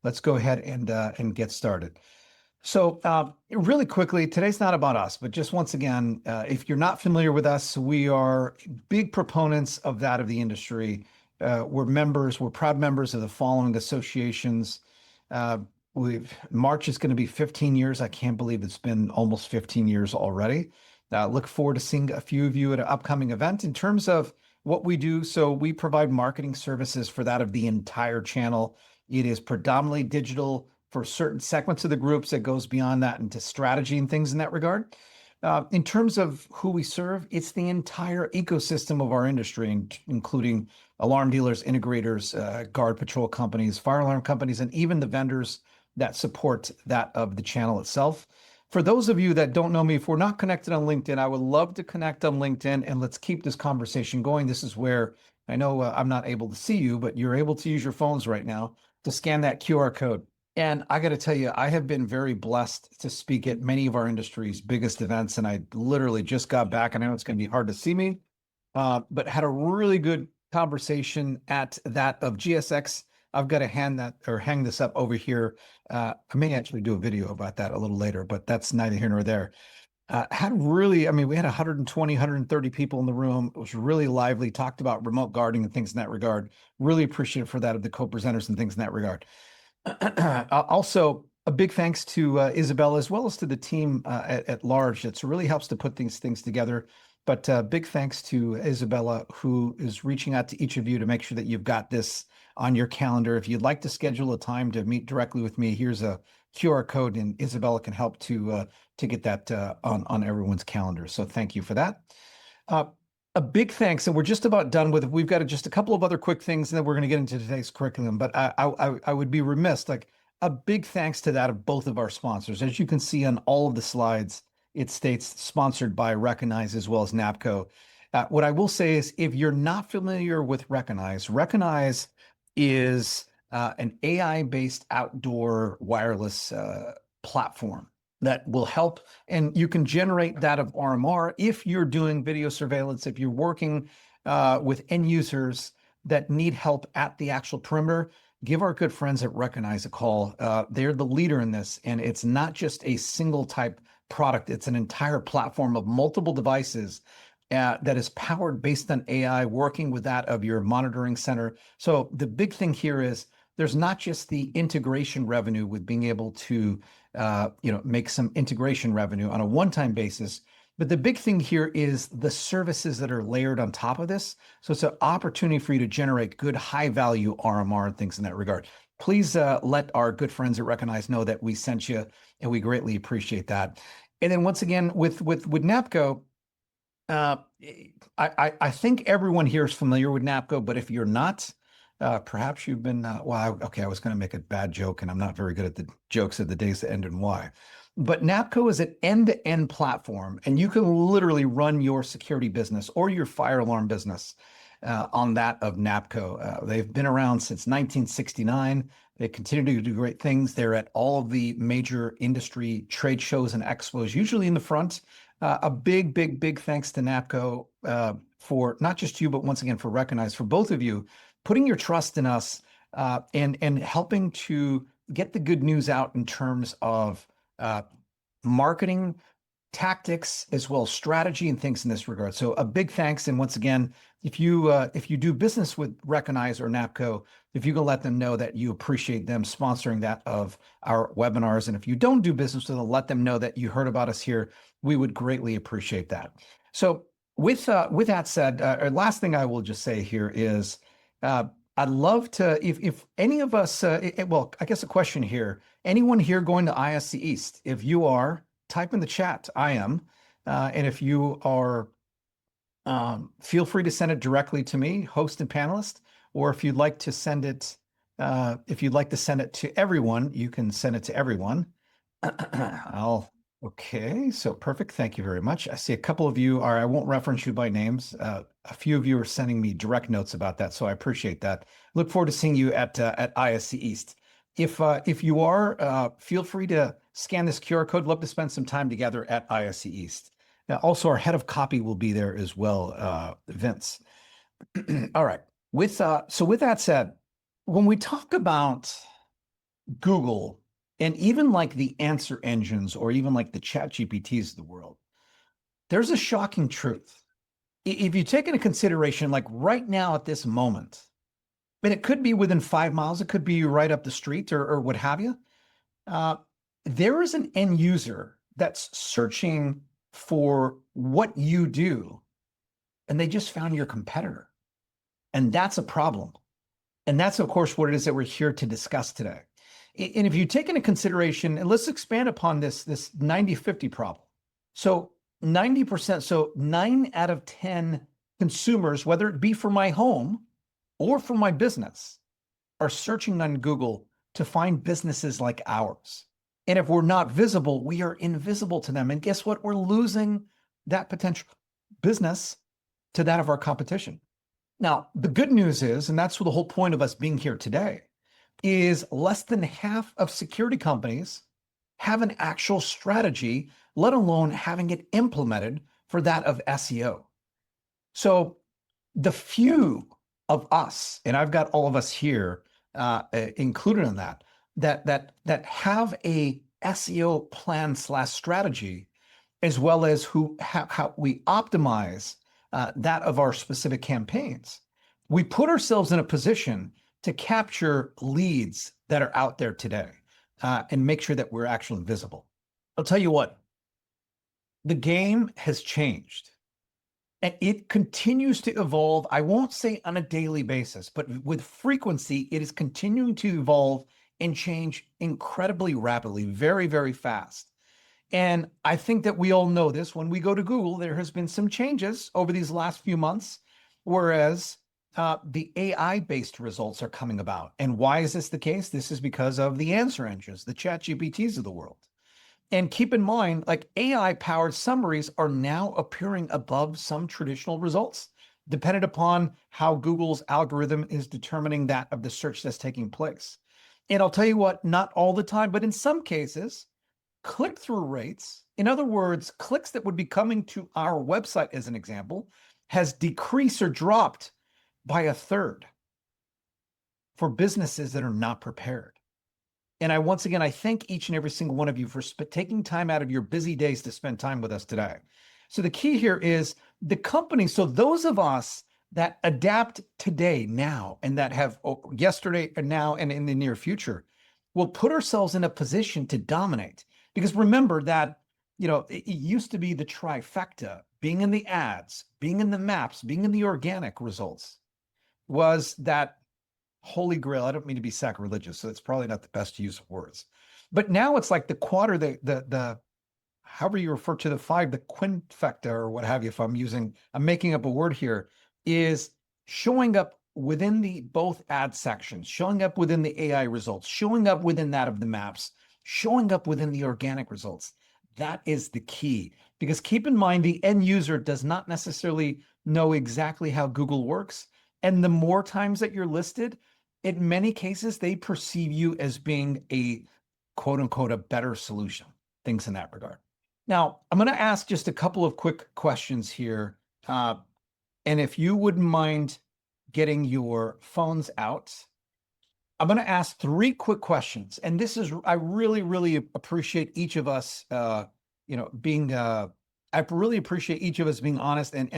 Let's go ahead and get started. So, really quickly, today's not about us, but just once again, if you're not familiar with us, we are big proponents of that of the industry. We're proud members of the following associations. Uh, March is going to be 15 years. I can't believe it's been almost 15 years already. Look forward to seeing a few of you at an upcoming event. In terms of what we do, so we provide marketing services for that of the entire channel. It is predominantly digital for certain segments of the groups that goes beyond that into strategy and things in that regard. In terms of who we serve, it's the entire ecosystem of our industry, including alarm dealers, integrators, guard patrol companies, fire alarm companies, and even the vendors that support that of the channel itself. For those of you that don't know me, if we're not connected on LinkedIn, I would love to connect on LinkedIn and let's keep this conversation going. This is where I know I'm not able to see you, but you're able to use your phones right now to scan that QR code. And I got to tell you, I have been very blessed to speak at many of our industry's biggest events. And I literally just got back. And I know it's going to be hard to see me, but had a really good conversation at that of GSX. I've got to hang this up over here. I may actually do a video about that a little later, but that's neither here nor there. We had 120, 130 people in the room. It was really lively, talked about remote guarding and things in that regard. Really appreciative for that of the co-presenters and things in that regard. Also, a big thanks to Isabella as well as to the team at large. It really helps to put these things together. But big thanks to Isabella, who is reaching out to each of you to make sure that you've got this on your calendar. If you'd like to schedule a time to meet directly with me, here's a QR code, and Isabella can help to get that on everyone's calendar. So thank you for that. A big thanks, and we're just about done with it. We've got just a couple of other quick things, and then we're going to get into today's curriculum. But I would be remiss, like a big thanks to that of both of our sponsors. As you can see on all of the slides, it states sponsored by Recognize as well as NAPCO. What I will say is, if you're not familiar with Recognize is an AI-based outdoor wireless platform that will help, and you can generate that of RMR if you're doing video surveillance, if you're working with end users that need help at the actual perimeter. Give our good friends at Recognize a call. They're the leader in this, and it's not just a single type product. It's an entire platform of multiple devices that is powered based on AI, working with that of your monitoring center. So the big thing here is there's not just the integration revenue with being able to make some integration revenue on a one-time basis, but the big thing here is the services that are layered on top of this. So it's an opportunity for you to generate good high-value RMR and things in that regard. Please let our good friends at Recognize know that we sent you, and we greatly appreciate that. And then once again, with NAPCO, I think everyone here is familiar with NAPCO, but if you're not, perhaps you've been, okay, I was going to make a bad joke, and I'm not very good at the jokes of the days that end in Y. But NAPCO is an end-to-end platform, and you can literally run your security business or your fire alarm business on that of NAPCO. They've been around since 1969. They continue to do great things. They're at all of the major industry trade shows and expos, usually in the front. A big thanks to NAPCO for not just you, but once again for Recognize, for both of you, putting your trust in us and helping to get the good news out in terms of marketing tactics as well as strategy and things in this regard. So a big thanks. And once again, if you do business with Recognize or NAPCO, if you can let them know that you appreciate them sponsoring that of our webinars. And if you don't do business with them, let them know that you heard about us here. We would greatly appreciate that. So with that said, last thing I will just say here is, I'd love to, if any of us, well, I guess a question here, anyone here going to ISC East? If you are, type in the chat, I am. And if you are, feel free to send it directly to me, host and panelist, or if you'd like to send it, to everyone, you can send it to everyone. Okay, so perfect. Thank you very much. I see a couple of you I won't reference you by names. A few of you are sending me direct notes about that, so I appreciate that. Look forward to seeing you at ISC East. If you are, feel free to scan this QR code. Love to spend some time together at ISC East. Now, also, our head of copy will be there as well, Vince. All right. So with that said, when we talk about Google, and even like the answer engines or even like the chat GPTs of the world, there's a shocking truth. If you take into consideration, like right now at this moment, and it could be within 5 miles, it could be right up the street or what have you. Uh, there is an end user that's searching for what you do, and they just found your competitor. And that's a problem. And that's, of course, what it is that we're here to discuss today. And if you take into consideration, and let's expand upon this 90-50 problem. So 90%, so 9 out of 10 consumers, whether it be for my home or for my business, are searching on Google to find businesses like ours. And if we're not visible, we are invisible to them. And guess what? We're losing that potential business to that of our competition. Now, the good news is, and that's the whole point of us being here today, is less than half of security companies have an actual strategy, let alone having it implemented for that of SEO. So the few of us, and I've got all of us here included in that have a SEO plan / strategy, as well as how we optimize that of our specific campaigns. We put ourselves in a position to capture leads that are out there today and make sure that we're actually visible. I'll tell you what, the game has changed. And it continues to evolve. I won't say on a daily basis, but with frequency, it is continuing to evolve and change incredibly rapidly, very, very fast. And I think that we all know this. When we go to Google, there has been some changes over these last few months, whereas the AI-based results are coming about. And why is this the case? This is because of the answer engines, the chat GPTs of the world. And keep in mind, like AI-powered summaries are now appearing above some traditional results, dependent upon how Google's algorithm is determining that of the search that's taking place. And I'll tell you what, not all the time, but in some cases, click-through rates, in other words, clicks that would be coming to our website, as an example, has decreased or dropped by a third for businesses that are not prepared. And once again, I thank each and every single one of you for taking time out of your busy days to spend time with us today. So the key here is the company. So those of us that adapt today, now, and that have yesterday and now and in the near future, will put ourselves in a position to dominate. Because remember that, it used to be the trifecta: being in the ads, being in the maps, being in the organic results, was that holy grail. I don't mean to be sacrilegious, so it's probably not the best use of words. But now it's like the quarter, the however you refer to the five, the quinfecta or what have you, if I'm making up a word here, is showing up within the both ad sections, showing up within the AI results, showing up within that of the maps, showing up within the organic results. That is the key. Because keep in mind, the end user does not necessarily know exactly how Google works. And the more times that you're listed, in many cases, they perceive you as being a quote unquote a better solution, things in that regard. Now, I'm going to ask just a couple of quick questions here. And if you wouldn't mind getting your phones out, I'm going to ask 3 quick questions. And this is, I really, really appreciate each of us, being, I really appreciate each of us being honest and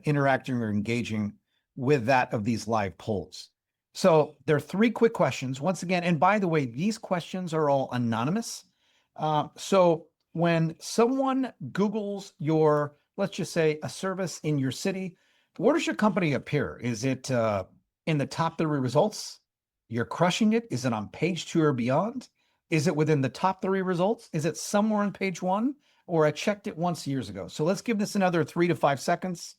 interacting or engaging with that of these live polls. So there are 3 quick questions once again. And by the way, these questions are all anonymous. So when someone Googles your, let's just say, a service in your city, where does your company appear? Is it in the top 3 results? You're crushing it. Is it on page 2 or beyond? Is it within the top 3 results? Is it somewhere on page 1? Or I checked it once years ago. So let's give this another 3 to 5 seconds.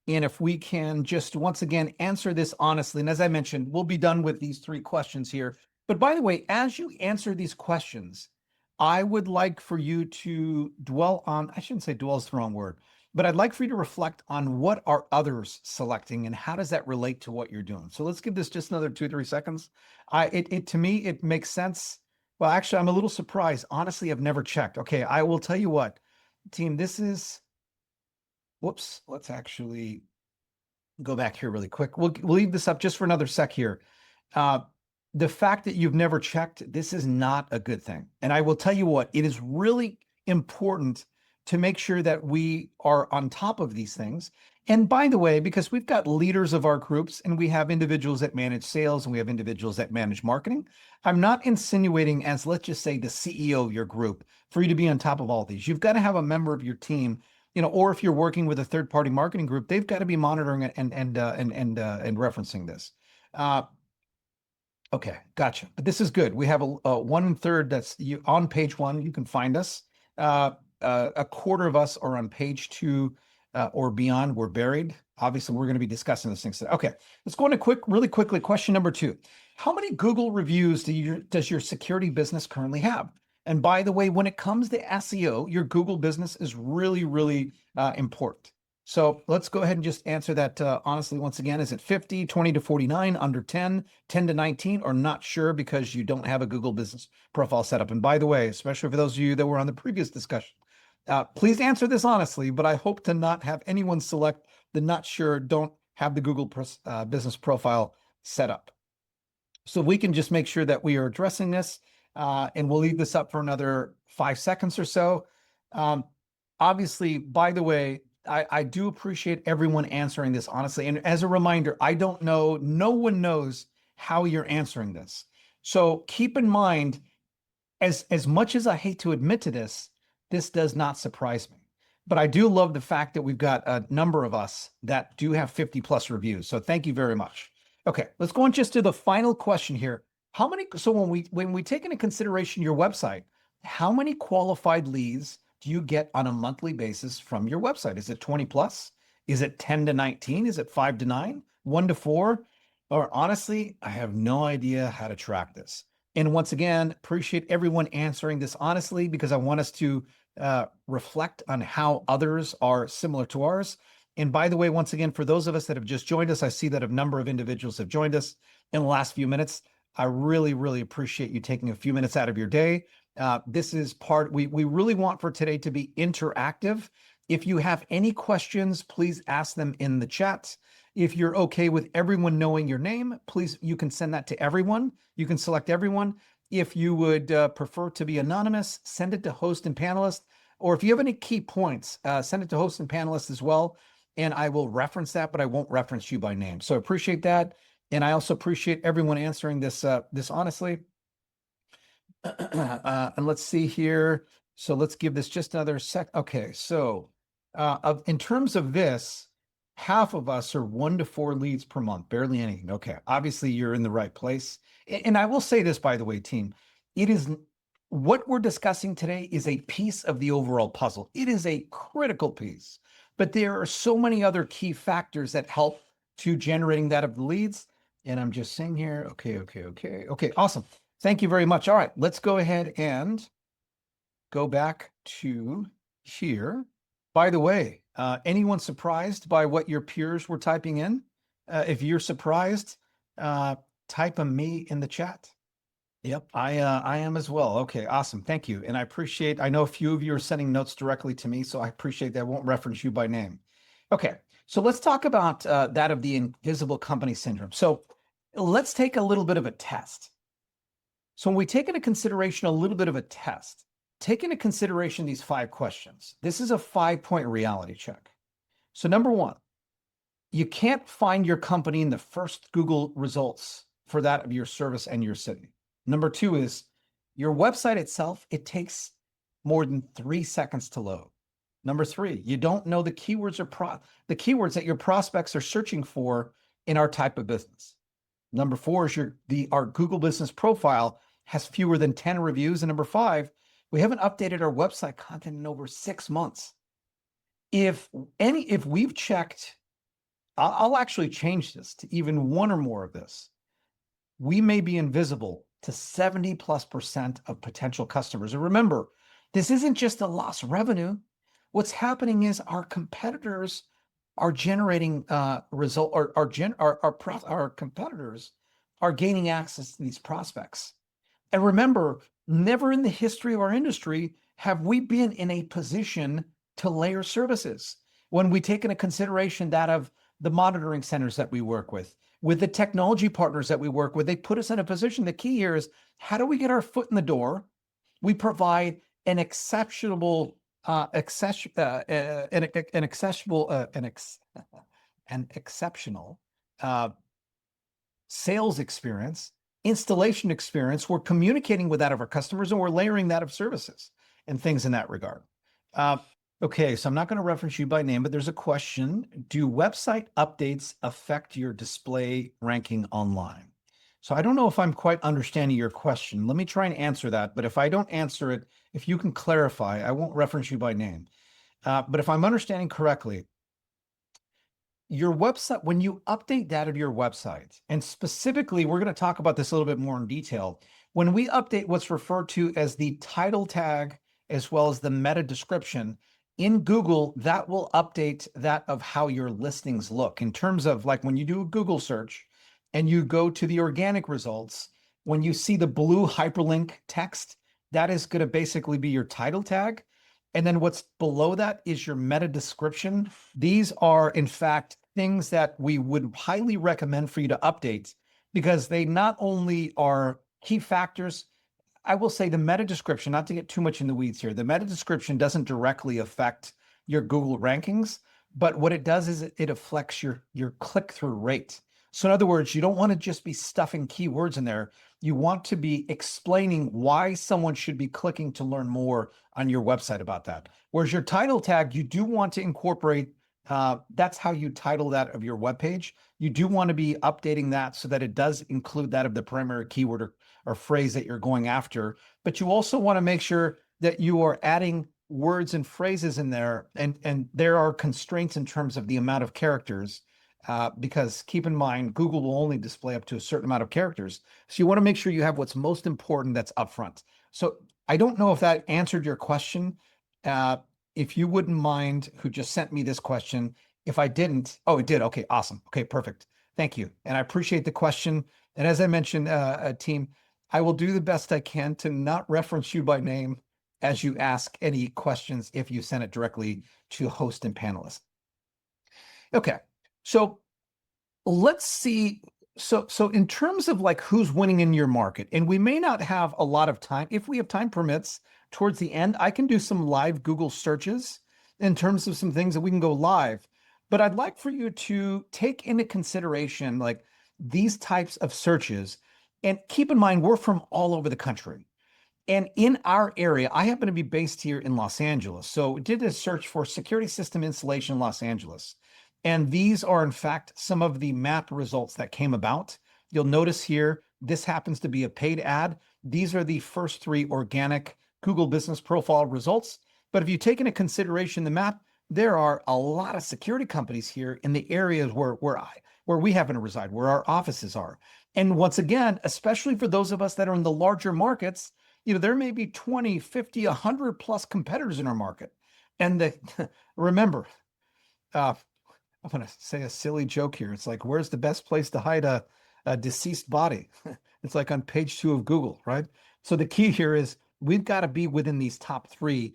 And if we can just once again answer this honestly, and as I mentioned, we'll be done with these 3 questions here. But by the way, as you answer these questions, I would like for you to dwell on, I shouldn't say dwell is the wrong word, but I'd like for you to reflect on what are others selecting and how does that relate to what you're doing. So let's give this just another 2 or 3 seconds. To me, it makes sense. Well, actually, I'm a little surprised. Honestly, I've never checked. Okay, I will tell you what, team, this is, whoops, let's actually go back here really quick. We'll leave this up just for another sec here. the fact that you've never checked, this is not a good thing. And I will tell you what, it is really important to make sure that we are on top of these things. And by the way, because we've got leaders of our groups and we have individuals that manage sales and we have individuals that manage marketing, I'm not insinuating as, let's just say, the CEO of your group for you to be on top of all these. You've got to have a member of your team, or if you're working with a third-party marketing group, they've got to be monitoring it and referencing this. Okay, gotcha. But this is good. We have a 1/3 that's on page 1. You can find us. A quarter of us are on page 2 or beyond. We're buried. Obviously, we're going to be discussing those things today. Okay, let's go into really quickly. Question number 2: how many Google reviews does your security business currently have? And by the way, when it comes to SEO, your Google business is really, really important. So let's go ahead and just answer that honestly once again. Is it 50, 20 to 49, under 10, 10 to 19, or not sure because you don't have a Google business profile set up? And by the way, especially for those of you that were on the previous discussion, please answer this honestly, but I hope to not have anyone select the not sure, don't have the Google business profile set up. So we can just make sure that we are addressing this, and we'll leave this up for another 5 seconds or so. Obviously, by the way, I do appreciate everyone answering this honestly. And as a reminder, I don't know, no one knows how you're answering this. So keep in mind, as much as I hate to admit to this does not surprise me. But I do love the fact that we've got a number of us that do have 50 plus reviews. So thank you very much. Okay, let's go on just to the final question here. So when we take into consideration your website, how many qualified leads do you get on a monthly basis from your website? Is it 20 plus? Is it 10 to 19? Is it 5 to 9? 1 to 4? Or honestly, I have no idea how to track this. And once again, appreciate everyone answering this honestly, because I want us to reflect on how others are similar to ours. And by the way, once again, for those of us that have just joined us, I see that a number of individuals have joined us in the last few minutes. I really, really appreciate you taking a few minutes out of your day. This is we really want for today to be interactive. If you have any questions, please ask them in the chat. If you're okay with everyone knowing your name, please, you can send that to everyone. You can select everyone. If you would prefer to be anonymous, send it to host and panelist. Or if you have any key points, send it to host and panelist as well. And I will reference that, but I won't reference you by name. So I appreciate that. And I also appreciate everyone answering this honestly. And let's see here. So let's give this just another sec. Okay, so in terms of this, half of us are 1 to 4 leads per month, barely anything. Okay, obviously you're in the right place. And I will say this, by the way, team, it is what we're discussing today is a piece of the overall puzzle. It is a critical piece, but there are so many other key factors that help to generating that of the leads. And I'm just saying here, okay, awesome. Thank you very much. All right, let's go ahead and go back to here. By the way, anyone surprised by what your peers were typing in? If you're surprised, type a me in the chat. Yep, I am as well. Okay, awesome. Thank you. And I know a few of you are sending notes directly to me, so I appreciate that. I won't reference you by name. Okay, so let's talk about that of the invisible company syndrome. So let's take a little bit of a test. So when we take into consideration a little bit of a test, take into consideration these 5 questions. This is a 5-point reality check. So number 1, you can't find your company in the first Google results for that of your service and your city. Number 2 is your website itself, it takes more than 3 seconds to load. Number 3, you don't know the keywords that your prospects are searching for in our type of business. Number 4 is our Google business profile has fewer than 10 reviews. And number 5, we haven't updated our website content in over 6 months. If we've checked, I'll actually change this to even 1 or more of this. We may be invisible to 70+% of potential customers. And remember, this isn't just a lost revenue. What's happening is our competitors are generating our competitors are gaining access to these prospects. And remember, never in the history of our industry have we been in a position to layer services. When we take into consideration that of the monitoring centers that we work with the technology partners that we work with. They put us in a position. The key here is, how do we get our foot in the door? We provide an exceptional, an accessible, an exceptional sales experience, installation experience. We're communicating with that of our customers, and we're layering that of services and things in that regard. Okay, so I'm not going to reference you by name, but there's a question. Do website updates affect your display ranking online? So I don't know if I'm quite understanding your question. Let me try and answer that. But if I don't answer it, if you can clarify, I won't reference you by name. But if I'm understanding correctly, your website, when you update data to your website, and specifically, we're going to talk about this a little bit more in detail. When we update what's referred to as the title tag, as well as the meta description in Google, that will update that of how your listings look in terms of, like, when you do a Google search and you go to the organic results, when you see the blue hyperlink text, that is going to basically be your title tag. And then what's below that is your meta description. These are, in fact, things that we would highly recommend for you to update, because they not only are key factors. I will say the meta description, not to get too much in the weeds here, the meta description doesn't directly affect your Google rankings, but what it does is it affects your click-through rate. So in other words, you don't want to just be stuffing keywords in there. You want to be explaining why someone should be clicking to learn more on your website about that. Whereas your title tag, you do want to incorporate, that's how you title that of your webpage. You do want to be updating that so that it does include that of the primary keyword or phrase that you're going after. But you also want to make sure that you are adding words and phrases in there. And there are constraints in terms of the amount of characters, because keep in mind, Google will only display up to a certain amount of characters. So you want to make sure you have what's most important that's upfront. So I don't know if that answered your question. If you wouldn't mind, who just sent me this question, if I didn't, oh, it did. Okay, awesome. Okay, perfect. Thank you. And I appreciate the question. And as I mentioned, team, I will do the best I can to not reference you by name as you ask any questions if you send it directly to host and panelists. Okay, so let's see. So in terms of like who's winning in your market, and we may not have a lot of time. If we have time permits towards the end, I can do some live Google searches in terms of some things that we can go live. But I'd like for you to take into consideration like these types of searches. And keep in mind, we're from all over the country. And in our area, I happen to be based here in Los Angeles. So did a search for security system installation in Los Angeles. And these are, in fact, some of the map results that came about. You'll notice here, this happens to be a paid ad. These are the first 3 organic Google Business Profile results. But if you take into consideration the map, there are a lot of security companies here in the areas where we happen to reside, where our offices are. And once again, especially for those of us that are in the larger markets, there may be 20, 50, 100 plus competitors in our market. And remember, I'm going to say a silly joke here. It's like, where's the best place to hide a deceased body? It's like on page 2 of Google, right? So the key here is we've got to be within these top 3.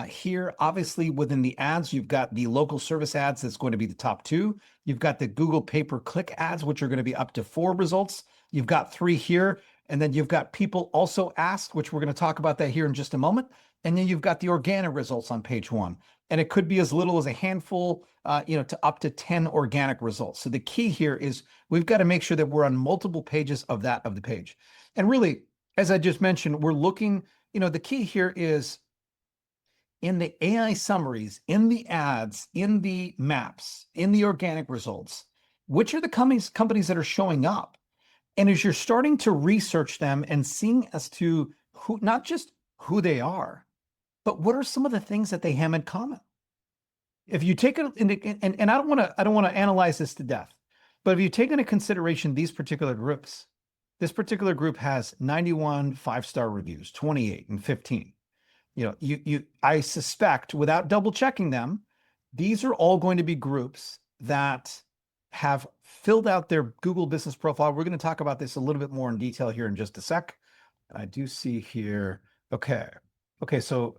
Here, obviously, within the ads, you've got the local service ads that's going to be the top 2. You've got the Google pay-per-click ads, which are going to be up to 4 results. You've got 3 here. And then you've got people also asked, which we're going to talk about that here in just a moment. And then you've got the organic results on page 1. And it could be as little as a handful, to up to 10 organic results. So the key here is we've got to make sure that we're on multiple pages of the page. And really, as I just mentioned, we're looking, the key here is in the AI summaries, in the ads, in the maps, in the organic results, which are the companies that are showing up? And as you're starting to research them and seeing as to who, not just who they are, but what are some of the things that they have in common? If you take it into, and I don't want to analyze this to death, but if you take into consideration these particular groups, this particular group has 91 5-star reviews, 28 and 15. I suspect, without double checking them, these are all going to be groups that have filled out their Google Business Profile. We're going to talk about this a little bit more in detail here in just a sec. I do see here. Okay. So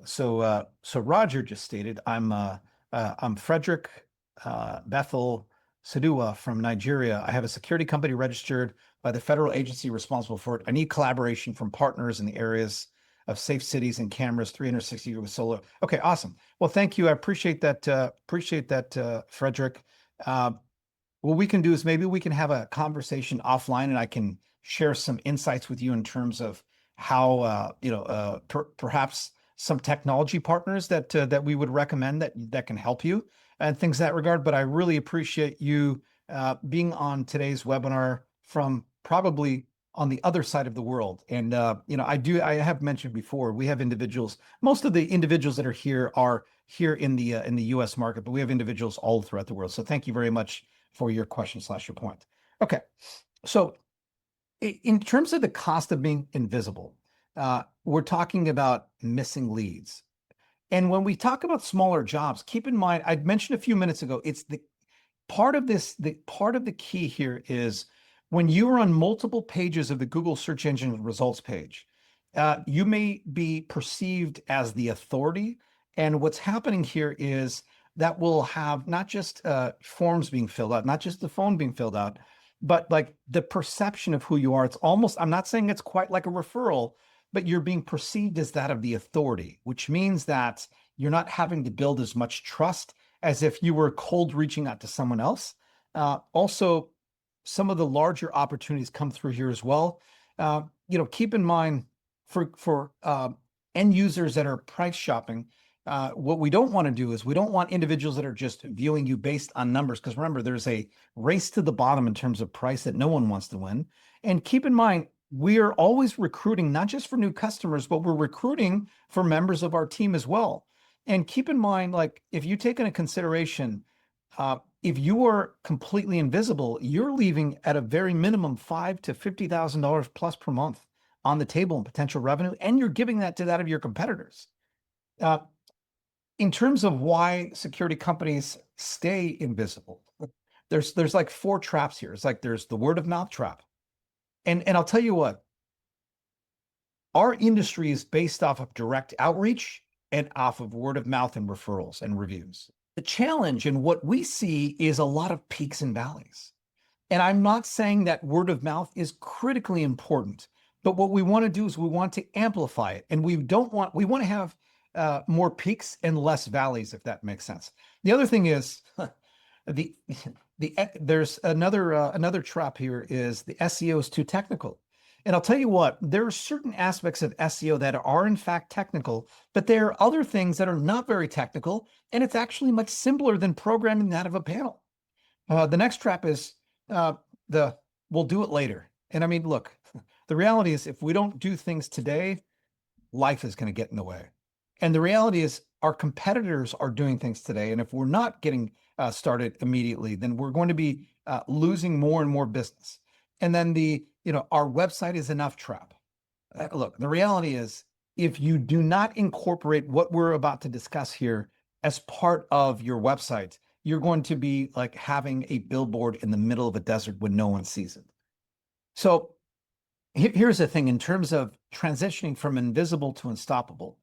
Roger just stated, I'm Frederick, Bethel, Sadua from Nigeria. I have a security company registered by the federal agency responsible for it. I need collaboration from partners in the areas of safe cities and cameras, 360 with solar. Okay, awesome. Well, thank you. I appreciate that. Frederick. What we can do is maybe we can have a conversation offline, and I can share some insights with you in terms of how perhaps some technology partners that we would recommend that can help you and things in that regard. But I really appreciate you being on today's webinar from probably on the other side of the world. And I have mentioned before, we have individuals. Most of the individuals that are here in the U.S. market, but we have individuals all throughout the world. So thank you very much for your question / your point. Okay, so in terms of the cost of being invisible, we're talking about missing leads. And when we talk about smaller jobs, keep in mind, I mentioned a few minutes ago, it's the part of the key here is when you are on multiple pages of the Google search engine results page, you may be perceived as the authority. And what's happening here is that will have not just forms being filled out, not just the phone being filled out, but like the perception of who you are. It's almost, I'm not saying it's quite like a referral, but you're being perceived as that of the authority, which means that you're not having to build as much trust as if you were cold reaching out to someone else. Also, some of the larger opportunities come through here as well. Keep in mind for end users that are price shopping, what we don't want to do is we don't want individuals that are just viewing you based on numbers, because remember, there's a race to the bottom in terms of price that no one wants to win. And keep in mind, we are always recruiting, not just for new customers, but we're recruiting for members of our team as well. And keep in mind, like if you take into consideration, if you are completely invisible, you're leaving at a very minimum $5,000 to $50,000 plus per month on the table in potential revenue, and you're giving that to that of your competitors. In terms of why security companies stay invisible, there's like 4 traps here. It's like there's the word of mouth trap. And I'll tell you what, our industry is based off of direct outreach and off of word of mouth and referrals and reviews. The challenge and what we see is a lot of peaks and valleys. And I'm not saying that word of mouth is critically important, but what we want to do is we want to amplify it. And we want to have more peaks and less valleys, if that makes sense. The other thing is there's another trap here is the SEO is too technical. And I'll tell you what, there are certain aspects of SEO that are in fact technical, but there are other things that are not very technical, and it's actually much simpler than programming that of a panel. The next trap is we'll do it later. And I mean, look, the reality is if we don't do things today, life is going to get in the way. And the reality is our competitors are doing things today. And if we're not getting started immediately, then we're going to be losing more and more business. And then our website is enough trap. Look, the reality is if you do not incorporate what we're about to discuss here as part of your website, you're going to be like having a billboard in the middle of a desert when no one sees it. So here's the thing in terms of transitioning from invisible to unstoppable.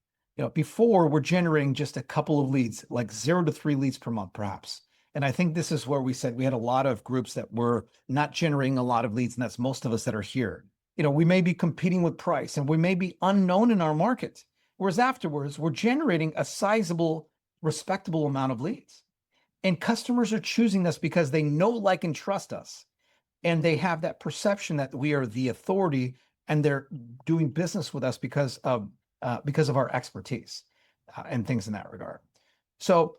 Before we're generating just a couple of leads, like 0 to 3 leads per month, perhaps. And I think this is where we said we had a lot of groups that were not generating a lot of leads, and that's most of us that are here. We may be competing with price and we may be unknown in our market. Whereas afterwards, we're generating a sizable, respectable amount of leads. And customers are choosing us because they know, like, and trust us. And they have that perception that we are the authority and they're doing business with us because of our expertise and things in that regard. So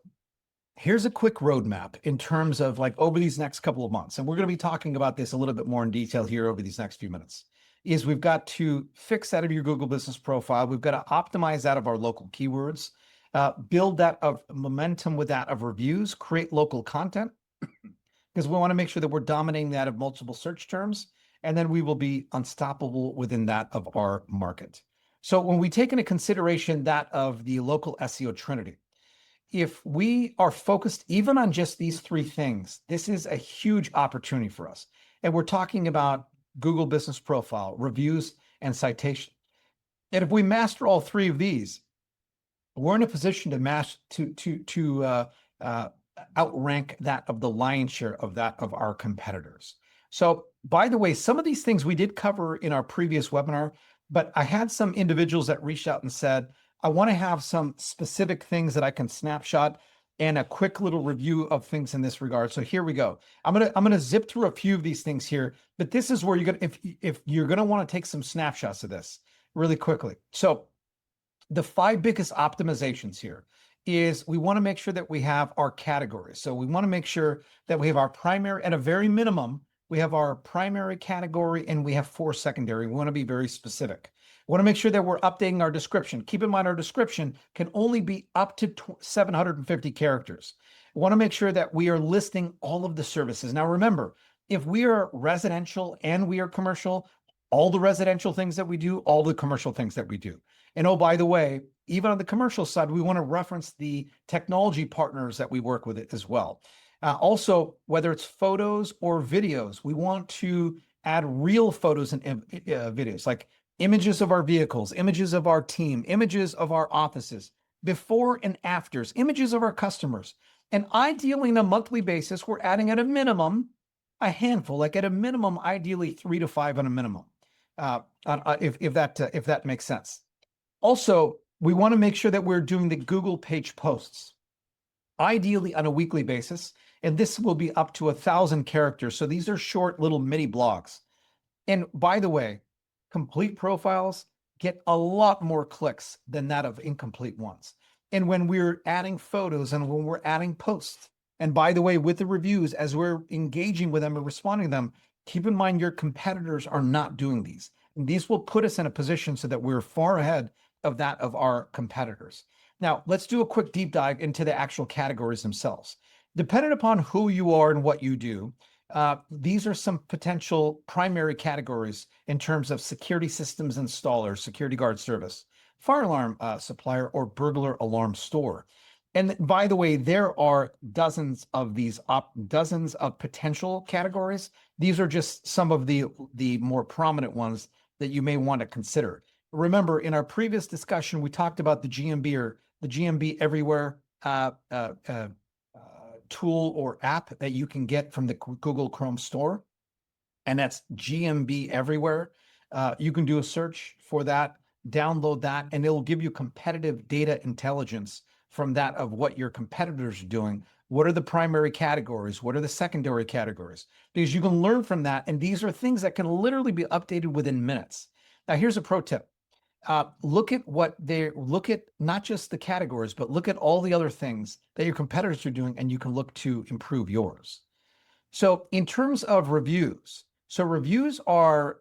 here's a quick roadmap in terms of like over these next couple of months. And we're going to be talking about this a little bit more in detail here over these next few minutes. Is we've got to fix that of your Google business profile. We've got to optimize that of our local keywords, build that of momentum with that of reviews, create local content, because we want to make sure that we're dominating that of multiple search terms. And then we will be unstoppable within that of our market. So when we take into consideration that of the local SEO Trinity, if we are focused even on just these 3 things, this is a huge opportunity for us. And we're talking about Google Business Profile, reviews, and citation. And if we master all 3 of these, we're in a position to outrank that of the lion's share of that of our competitors. So, by the way, some of these things we did cover in our previous webinar, but I had some individuals that reached out and said, I want to have some specific things that I can snapshot and a quick little review of things in this regard. So here we go. I'm gonna zip through a few of these things here, but this is where you're gonna if you're gonna want to take some snapshots of this really quickly. So the 5 biggest optimizations here is we want to make sure that we have our categories. So we want to make sure that we have our primary, at a very minimum, we have our primary category and we have 4 secondary. We want to be very specific. We want to make sure that we're updating our description. Keep in mind, our description can only be up to 750 characters. We want to make sure that we are listing all of the services. Now, remember, if we are residential and we are commercial, all the residential things that we do, all the commercial things that we do. And oh, by the way, even on the commercial side, we want to reference the technology partners that we work with it as well. Also, whether it's photos or videos, we want to add real photos and videos, like images of our vehicles, images of our team, images of our offices, before and afters, images of our customers. And ideally, on a monthly basis, we're adding at a minimum a handful, like at a minimum, ideally 3 to 5 on a minimum, if that makes sense. Also, we want to make sure that we're doing the Google page posts, ideally on a weekly basis, and this will be up to 1,000 characters. So these are short little mini blogs. And by the way, complete profiles get a lot more clicks than that of incomplete ones. And when we're adding photos and when we're adding posts, and by the way, with the reviews, as we're engaging with them and responding to them, keep in mind your competitors are not doing these. And these will put us in a position so that we're far ahead of that of our competitors. Now, let's do a quick deep dive into the actual categories themselves. Depending upon who you are and what you do, these are some potential primary categories in terms of security systems installer, security guard service, fire alarm supplier, or burglar alarm store. And by the way, there are dozens of these dozens of potential categories. These are just some of the more prominent ones that you may want to consider. Remember, in our previous discussion, we talked about the GMB or the GMB Everywhere tool or app that you can get from the Google Chrome store, and that's GMB Everywhere. You can do a search for that, download that, and it'll give you competitive data intelligence from that of what your competitors are doing. What are the primary categories? What are the secondary categories? Because you can learn from that, and these are things that can literally be updated within minutes. Now, here's a pro tip. Look at not just the categories, but look at all the other things that your competitors are doing, and you can look to improve yours. So in terms of reviews, so reviews are,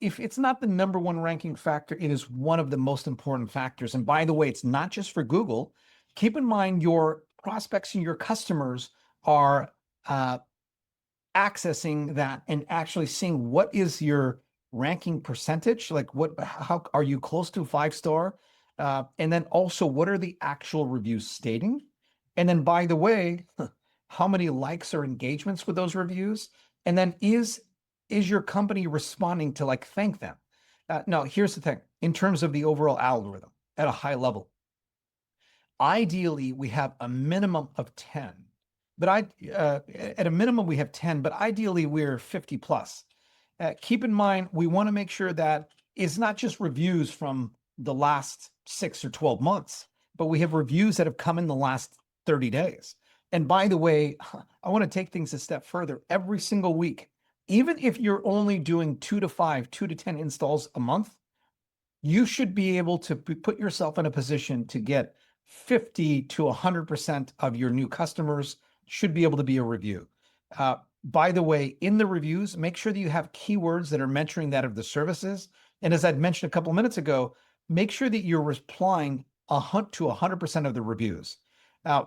if it's not the number 1 ranking factor, it is one of the most important factors. And by the way, it's not just for Google. Keep in mind your prospects and your customers are accessing that and actually seeing what is your ranking percentage, like how are you close to 5-star, and then also what are the actual reviews stating, and then by the way, how many likes or engagements with those reviews, and then is your company responding to like thank them. Now here's the thing, in terms of the overall algorithm at a high level, ideally we have a minimum of 10, but at a minimum we have 10, but ideally we're 50 plus. Keep in mind, we want to make sure that it's not just reviews from the last 6 or 12 months, but we have reviews that have come in the last 30 days. And by the way, I want to take things a step further. Every single week, even if you're only doing 2 to 5, 2 to 10 installs a month, you should be able to put yourself in a position to get 50 to 100% of your new customers should be able to be a review. By the way, in the reviews, make sure that you have keywords that are mentioning that of the services. And as I'd mentioned a couple of minutes ago, make sure that you're replying to 100% of the reviews.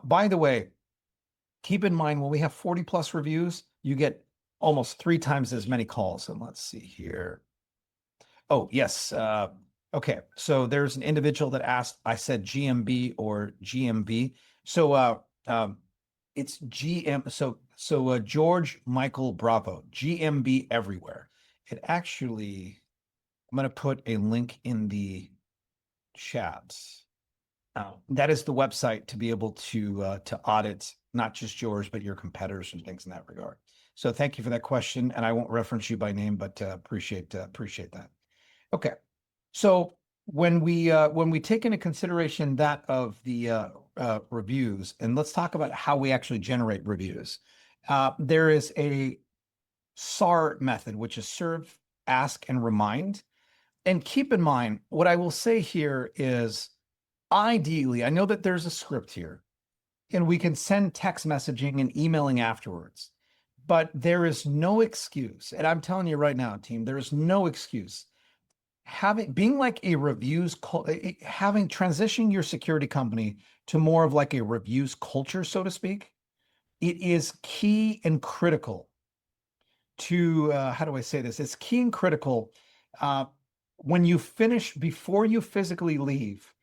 By the way, keep in mind, when we have 40 plus reviews, you get almost 3 times as many calls. And let's see here. Oh, yes. Okay. So there's an individual that asked, I said GMB or GMB. So it's GM. So George Michael Bravo, GMB Everywhere. It actually, I'm going to put a link in the chat. That is the website to be able to audit not just yours, but your competitors and things in that regard. So thank you for that question. And I won't reference you by name, but appreciate that. Okay. So when we take into consideration that of the reviews, and let's talk about how we actually generate reviews. There is a SAR method, which is serve, ask, and remind. And keep in mind, what I will say here is ideally, I know that there's a script here and we can send text messaging and emailing afterwards, but there is no excuse. And I'm telling you right now, team, there is no excuse being like a reviews, having transitioning your security company to more of like a reviews culture, so to speak. It is key and critical to how do I say this? It's key and critical uh, when you finish, before you physically leave,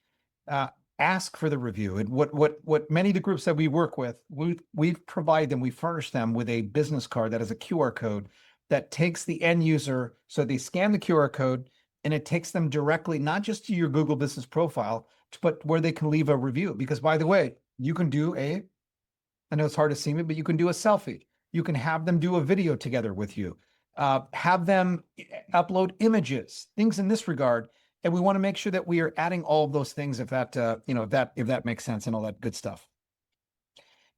uh, ask for the review. And what many of the groups that we work with, we provide them, we furnish them with a business card that has a QR code that takes the end user. So they scan the QR code and it takes them directly, not just to your Google business profile, but where they can leave a review. Because by the way, you can do I know it's hard to see me, but you can do a selfie. You can have them do a video together with you. Have them upload images, things in this regard. And we want to make sure that we are adding all of those things if that, if that makes sense and all that good stuff.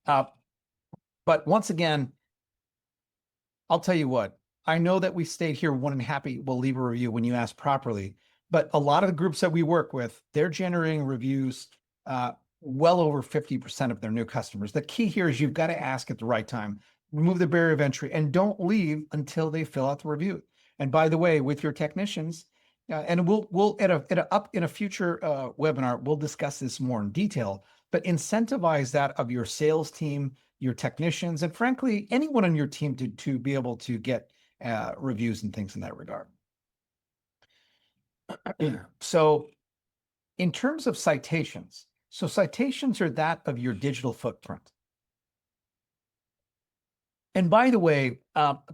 But once again, I'll tell you what, I know that we stayed here one and happy. We'll leave a review when you ask properly. But a lot of the groups that we work with, they're generating reviews well over 50% of their new customers. The key here is you've got to ask at the right time, remove the barrier of entry, and don't leave until they fill out the review. And by the way, with your technicians, and we'll in a future webinar, we'll discuss this more in detail, but incentivize that of your sales team, your technicians, and frankly, anyone on your team to be able to get reviews and things in that regard. So in terms of citations, so citations are that of your digital footprint. And by the way,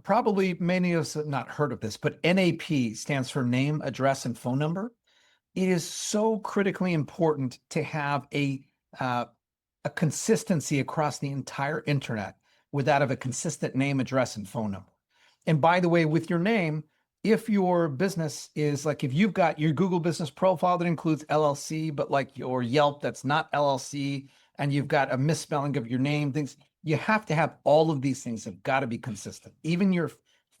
probably many of us have not heard of this, but NAP stands for name, address, and phone number. It is so critically important to have a consistency across the entire internet with that of a consistent name, address, and phone number. And by the way, with your name, if your business is like, if you've got your Google business profile that includes LLC, but like your Yelp, that's not LLC, and you've got a misspelling of your name, things, you have to have all of these things have got to be consistent. Even your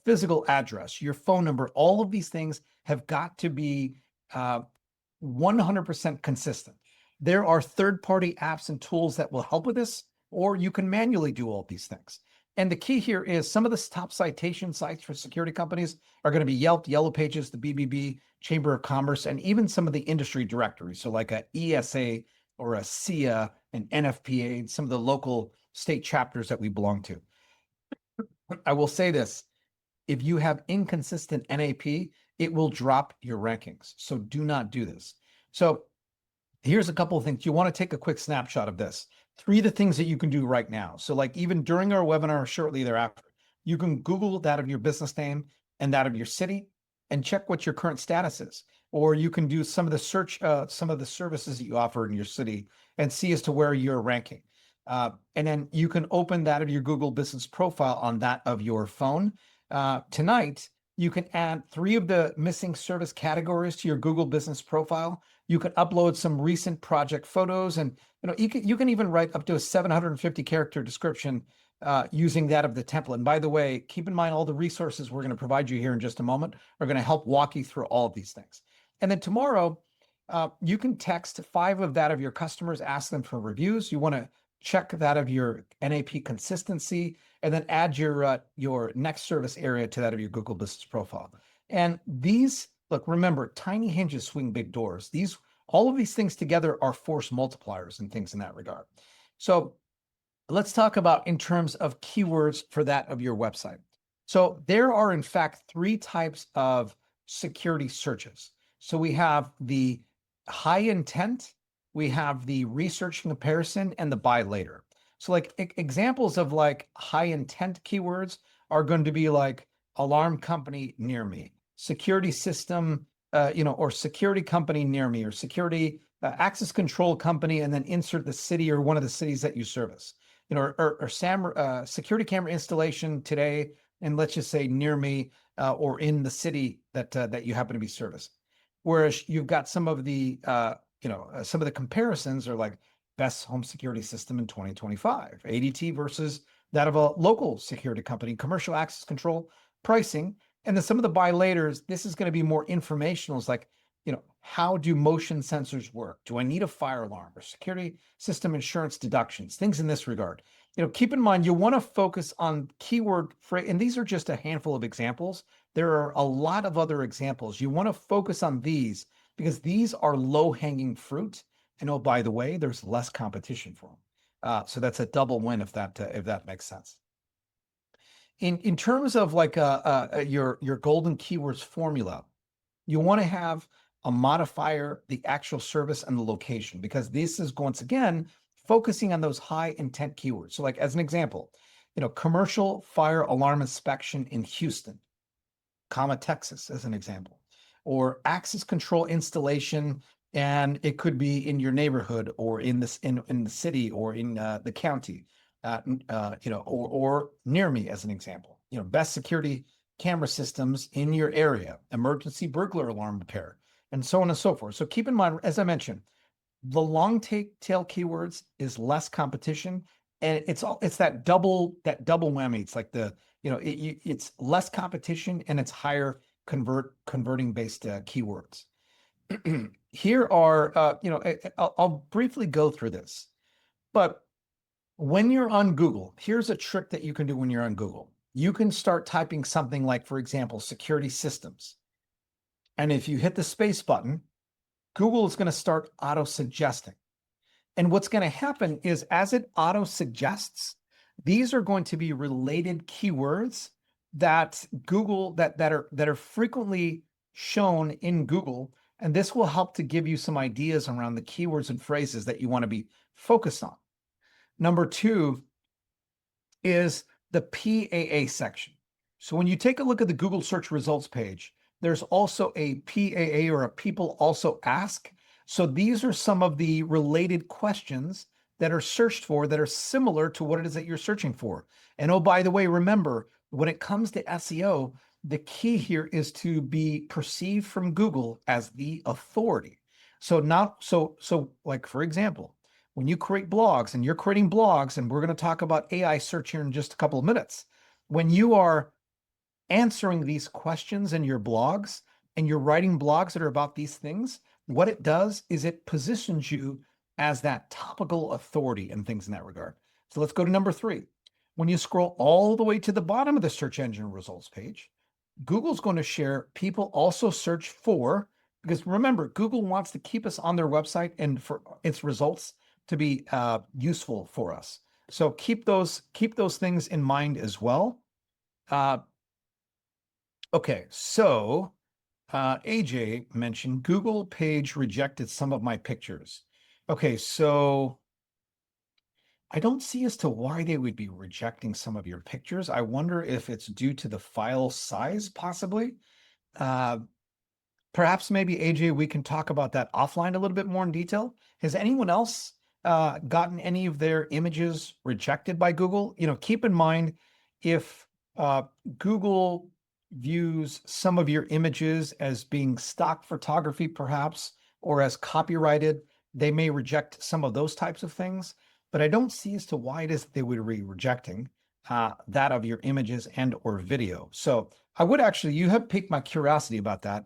physical address, your phone number, all of these things have got to be 100% consistent. There are third-party apps and tools that will help with this, or you can manually do all these things. And the key here is some of the top citation sites for security companies are going to be Yelp, Yellow Pages, the BBB, Chamber of Commerce, and even some of the industry directories. So like a ESA or a SIA, an NFPA, and some of the local state chapters that we belong to. I will say this, if you have inconsistent NAP, it will drop your rankings. So do not do this. So here's a couple of things. You want to take a quick snapshot of this. 3 of the things that you can do right now. So like even during our webinar, shortly thereafter, you can Google that of your business name and that of your city and check what your current status is. Or you can do some of the search, some of the services that you offer in your city and see as to where you're ranking. And then you can open that of your Google business profile on that of your phone. Tonight, you can add 3 of the missing service categories to your Google business profile. You can upload some recent project photos, and you can even write up to a 750 character description using that of the template. And by the way, keep in mind all the resources we're going to provide you here in just a moment are going to help walk you through all of these things. And then tomorrow, you can text 5 of that of your customers, ask them for reviews. You want to check that of your NAP consistency, and then add your next service area to that of your Google business profile. And these, look, remember, tiny hinges swing big doors. All of these things together are force multipliers and things in that regard. So let's talk about in terms of keywords for that of your website. So there are in fact 3 types of security searches. So we have the high intent, we have the research comparison, and the buy later. So like examples of like high intent keywords are going to be like alarm company near me, security system, or security company near me, or security access control company, and then insert the city or one of the cities that you service. security camera installation today, and let's just say near me or in the city that you happen to be servicing. Whereas you've got some of the some of the comparisons are like best home security system in 2025, ADT versus that of a local security company, commercial access control, pricing. And then some of the buy laters, this is going to be more informational. It's like, how do motion sensors work? Do I need a fire alarm or security system insurance deductions? Things in this regard. Keep in mind, you want to focus on keyword phrase, and these are just a handful of examples. There are a lot of other examples. You want to focus on these because these are low-hanging fruit. And oh, by the way, there's less competition for them. So that's a double win if that makes sense. In terms of like your golden keywords formula, you want to have a modifier, the actual service, and the location, because this is once again focusing on those high intent keywords. So like as an example, commercial fire alarm inspection in Houston, comma, Texas, as an example, or access control installation, and it could be in your neighborhood or in this in the city or in the county, or near me, as an example. Best security camera systems in your area, emergency burglar alarm repair, and so on and so forth. So keep in mind, as I mentioned, the long tail keywords is less competition, and it's that double whammy. It's like it's less competition and it's higher converting based keywords. Here are I'll briefly go through this, but when you're on Google, here's a trick that you can do when you're on Google. You can start typing something like, for example, security systems. And if you hit the space button, Google is going to start auto-suggesting. And what's going to happen is as it auto-suggests, these are going to be related keywords that Google that are frequently shown in Google. And this will help to give you some ideas around the keywords and phrases that you want to be focused on. Number two is the PAA section. So when you take a look at the Google search results page, there's also a PAA, or a people also ask. So these are some of the related questions that are searched for that are similar to what it is that you're searching for. And oh, by the way, remember, when it comes to SEO, the key here is to be perceived from Google as the authority. So like, for example, when you create blogs, and you're creating blogs, and we're going to talk about AI search here in just a couple of minutes, when you are answering these questions in your blogs and you're writing blogs that are about these things, what it does is it positions you as that topical authority and things in that regard. So let's go to number three. When you scroll all the way to the bottom of the search engine results page, Google's going to share people also search for, because remember, Google wants to keep us on their website and for its results to be useful for us. So keep those things in mind as well. Okay, so AJ mentioned Google page rejected some of my pictures. Okay, so I don't see as to why they would be rejecting some of your pictures. I wonder if it's due to the file size, possibly. Perhaps maybe AJ, we can talk about that offline a little bit more in detail. Has anyone else gotten any of their images rejected by Google? Keep in mind, if Google views some of your images as being stock photography, perhaps, or as copyrighted, they may reject some of those types of things. But I don't see as to why it is they would be rejecting that of your images and or video. So I would actually, you have piqued my curiosity about that.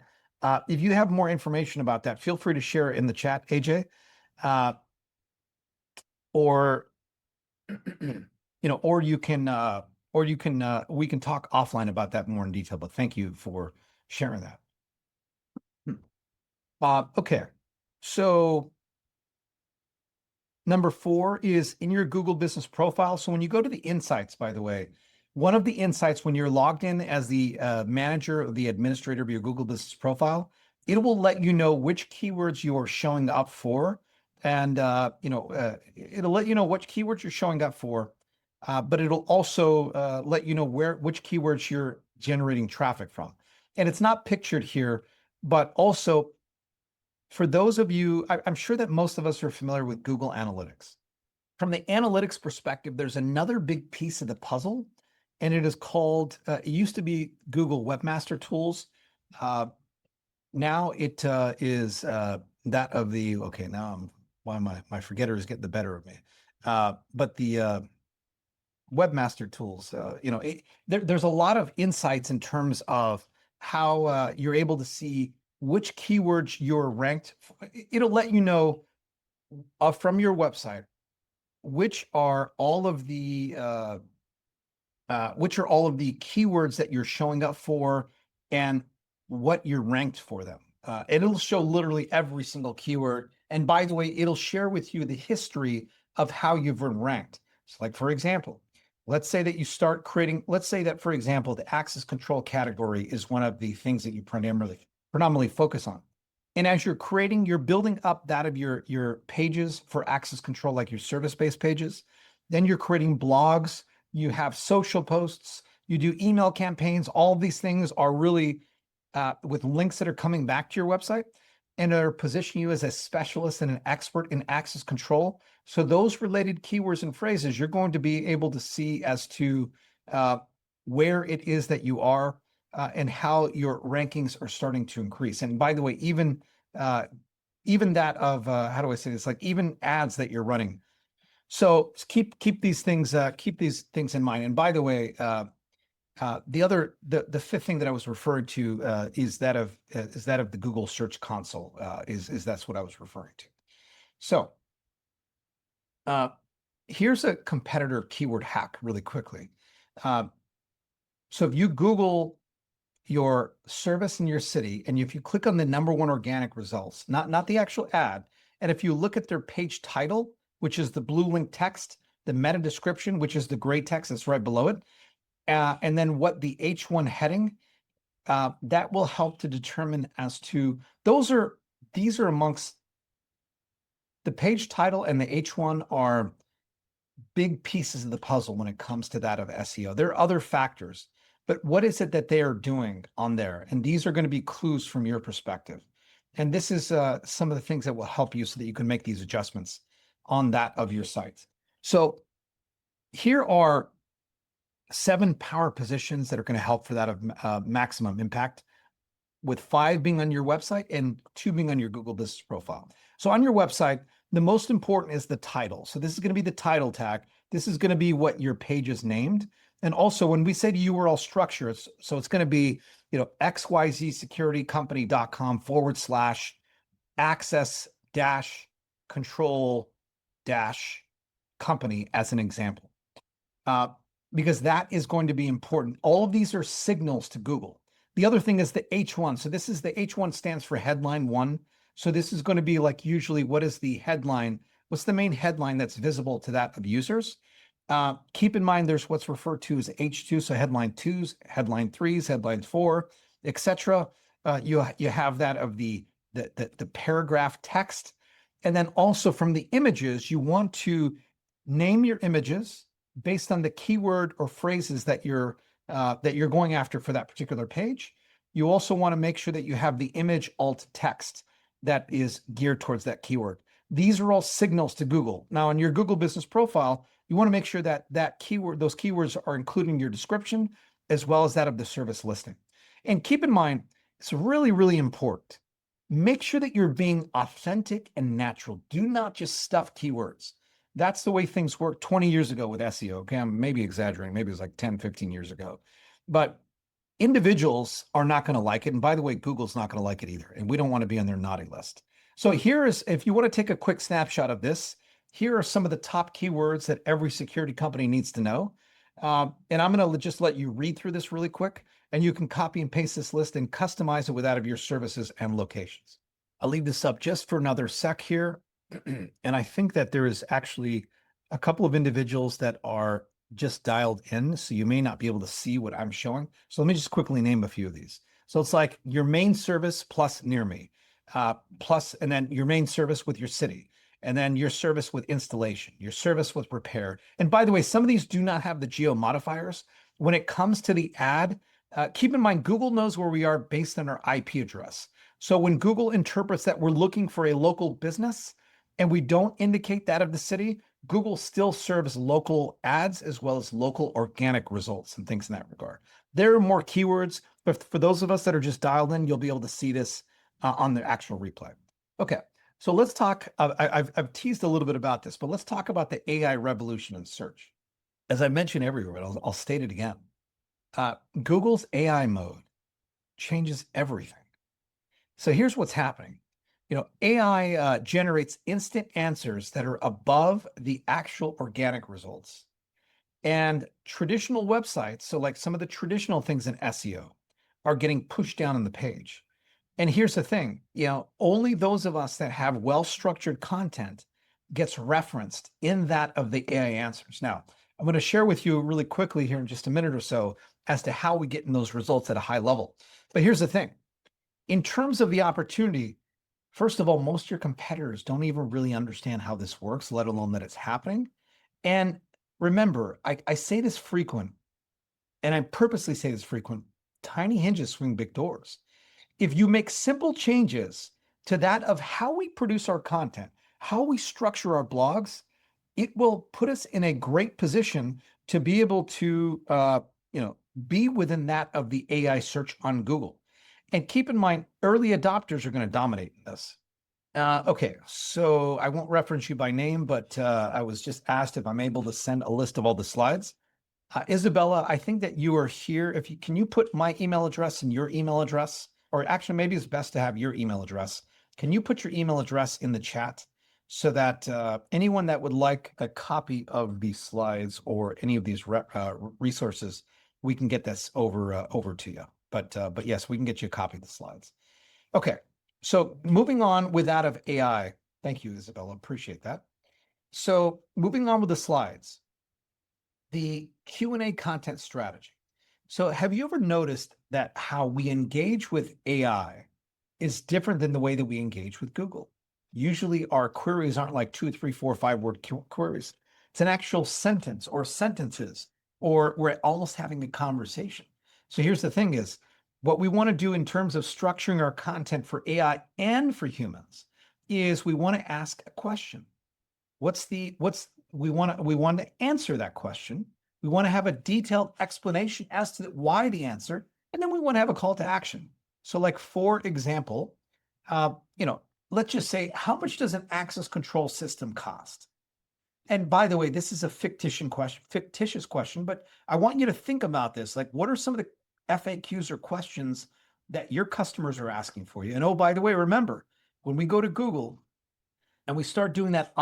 If you have more information about that, feel free to share it in the chat, AJ. Or or you can we can talk offline about that more in detail, but thank you for sharing that. Okay, so number four is in your Google business profile. So when you go to the insights, by the way, one of the insights when you're logged in as the manager or the administrator of your Google business profile, it will let you know which keywords you are showing up for. And, it'll let you know which keywords you're showing up for, but it'll also let you know which keywords you're generating traffic from. And it's not pictured here, but also for those of you, I'm sure that most of us are familiar with Google Analytics. From the analytics perspective, there's another big piece of the puzzle, and it is called, it used to be Google Webmaster Tools. Now it is that of the, okay, now why my forgetter is getting the better of me. But the Webmaster Tools, there's a lot of insights in terms of how you're able to see which keywords you're ranked. It'll let you know from your website which are all of the keywords that you're showing up for and what you're ranked for them. And it'll show literally every single keyword. And by the way, it'll share with you the history of how you've been ranked. So like, for example, let's say that you start creating, let's say that, for example, the access control category is one of the things that you predominantly focus on. And as you're building up that of your pages for access control, like your service-based pages, then you're creating blogs, you have social posts, you do email campaigns. All of these things are really with links that are coming back to your website and are positioning you as a specialist and an expert in access control. So those related keywords and phrases, you're going to be able to see as to where it is that you are and how your rankings are starting to increase. And by the way, even that of how do I say this? Like even ads that you're running. So keep these things in mind. And by the way, the fifth thing that I was referring to is that of the Google Search Console. That's what I was referring to. So here's a competitor keyword hack really quickly. So if you Google your service in your city, and if you click on the #1 organic results, not the actual ad, and if you look at their page title, which is the blue link text, the meta description, which is the gray text that's right below it, and then what the H1 heading, that will help to determine as to these are amongst the page title and the H1 are big pieces of the puzzle when it comes to that of SEO. There are other factors, but what is it that they are doing on there? And these are going to be clues from your perspective. And this is some of the things that will help you so that you can make these adjustments on that of your site. So here are 7 power positions that are going to help for that of maximum impact, with 5 being on your website and 2 being on your Google Business Profile. So on your website, the most important is the title. So this is going to be the title tag. This is going to be what your page is named. And also when we say the URL structure, it's going to be, xyzsecuritycompany.com/access-control-company as an example. Because that is going to be important. All of these are signals to Google. The other thing is the H1. So this is the H1 stands for headline 1. So this is going to be like usually what is the headline? What's the main headline that's visible to that of users? Keep in mind there's what's referred to as H2. So headline 2s, headline 3s, headline 4, etc. You have that of the paragraph text. And then also from the images, you want to name your images based on the keyword or phrases that you're going after for that particular page. You also want to make sure that you have the image alt text that is geared towards that keyword. These are all signals to Google. Now, in your Google Business Profile, you want to make sure that those keywords are included in your description as well as that of the service listing. And keep in mind, it's really, really important. Make sure that you're being authentic and natural. Do not just stuff keywords. That's the way things worked 20 years ago with SEO. Okay, I'm maybe exaggerating. Maybe it was like 10, 15 years ago. But individuals are not going to like it. And by the way, Google's not going to like it either. And we don't want to be on their naughty list. So here is, if you want to take a quick snapshot of this, here are some of the top keywords that every security company needs to know. And I'm going to just let you read through this really quick, and you can copy and paste this list and customize it with that of your services and locations. I'll leave this up just for another sec here. And I think that there is actually a couple of individuals that are just dialed in, so you may not be able to see what I'm showing. So let me just quickly name a few of these. So it's like your main service plus near me, plus, and then your main service with your city, and then your service with installation, your service with repair. And by the way, some of these do not have the geo modifiers. When it comes to the ad, keep in mind, Google knows where we are based on our IP address. So when Google interprets that we're looking for a local business, and we don't indicate that of the city, Google still serves local ads as well as local organic results and things in that regard. There are more keywords, but for those of us that are just dialed in, you'll be able to see this on the actual replay. Okay, so let's talk. I've teased a little bit about this, but let's talk about the AI revolution in search. As I mentioned everywhere, but I'll state it again. Google's AI mode changes everything. So here's what's happening. AI generates instant answers that are above the actual organic results. And traditional websites, so like some of the traditional things in SEO, are getting pushed down on the page. And here's the thing, only those of us that have well-structured content gets referenced in that of the AI answers. Now, I'm going to share with you really quickly here in just a minute or so as to how we get in those results at a high level. But here's the thing. In terms of the opportunity, first of all, most of your competitors don't even really understand how this works, let alone that it's happening. And remember, I say this frequent, and I purposely say this frequent, tiny hinges swing big doors. If you make simple changes to that of how we produce our content, how we structure our blogs, it will put us in a great position to be able to, be within that of the AI search on Google. And keep in mind, early adopters are going to dominate in this. Okay, so I won't reference you by name, but I was just asked if I'm able to send a list of all the slides. Isabella, I think that you are here. Can you put my email address and your email address, or actually maybe it's best to have your email address. Can you put your email address in the chat so that anyone that would like a copy of these slides or any of these resources, we can get this over to you. But yes, we can get you a copy of the slides. Okay, so moving on with that of AI. Thank you, Isabella. Appreciate that. So moving on with the slides, the Q&A content strategy. So have you ever noticed that how we engage with AI is different than the way that we engage with Google? Usually our queries aren't like 2, 3, 4, 5-word queries. It's an actual sentence or sentences, or we're almost having a conversation. So here's the thing is, what we want to do in terms of structuring our content for AI and for humans is we want to ask a question. We want to answer that question. We want to have a detailed explanation as to why the answer, and then we want to have a call to action. So like, for example, let's just say, how much does an access control system cost? And by the way, this is a fictitious question, but I want you to think about this. Like, what are some of the FAQs or questions that your customers are asking for you? And oh, by the way, remember, when we go to Google and we start doing that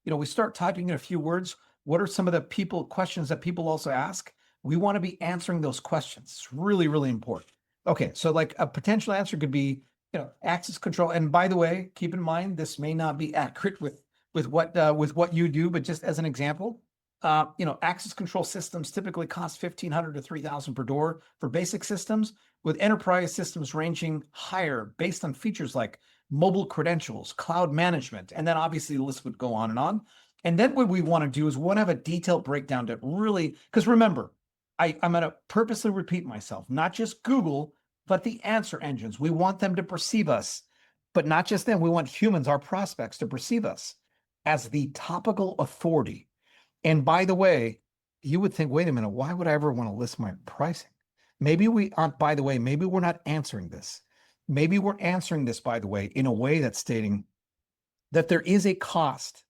we start typing in a few words, what are some of the questions that people also ask? We want to be answering those questions. It's really, really important. Okay, so like a potential answer could be, access control. And by the way, keep in mind, this may not be accurate with what you do, but just as an example, access control systems typically cost $1,500 to $3,000 per door for basic systems, with enterprise systems ranging higher based on features like mobile credentials, cloud management, and then obviously the list would go on and on. And then what we want to do is we want to have a detailed breakdown to really, because remember, I'm going to purposely repeat myself, not just Google, but the answer engines. We want them to perceive us, but not just them. We want humans, our prospects, to perceive us as the topical authority. And by the way, you would think, wait a minute, why would I ever want to list my pricing? Maybe we aren't, by the way, maybe we're not answering this. Maybe we're answering this, by the way, in a way that's stating that there is a cost,